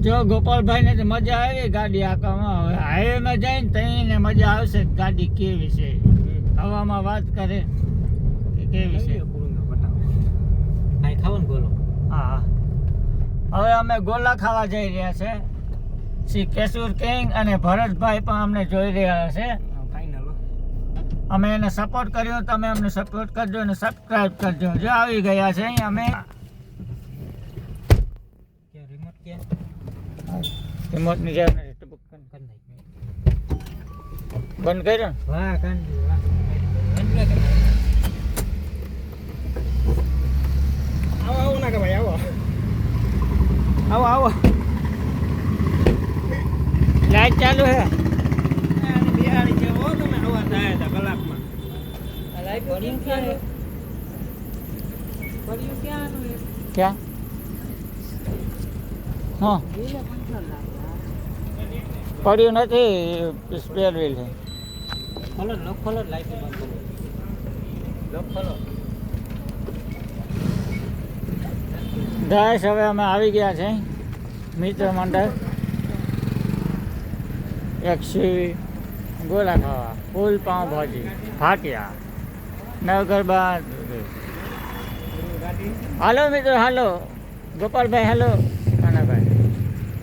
જો ગોપાલભાઈ ને તો મજા આવી ગાડી આંકવામાં. હવે હાઈવે માં જઈને તઈને મજા આવશે ગાડી કેવી છે. હવામાં વાત કરે કે કેવી છે. હા હવે અમે ગોલા ખાવા જઈ રહ્યા છે. શ્રી કેશુર કિંગ અને ભરતભાઈ પણ અમને જોઈ રહ્યા છે. અમે એને સપોર્ટ કર્યો, તમે અમને સપોર્ટ કરજો અને સબસ્ક્રાઇબ કરજો. જો આવી ગયા છે અહીં અમે. રિમોટ ની જેમ બંધ કર્યો. આવો ના કે ભાઈ આવો આવો લાઈટ ચાલુ હે. બિહારી છે હો તમે આવા થાય હતા કલાકમાં. ક્યાં? હા પડ્યું નથી, સ્પેર વ્હીલ છે. ખોલો લાઈટ બંધ કરો. ખોલો ગાઈસ હવે અમે આવી ગયા છે મિત્ર મંડળ એક્સી ગોલા ખાવા. ફૂલ પાઉં ભાજી ફાટિયા નવગરબા. હાલો મિત્રો હાલો. ગોપાલભાઈ હાલો.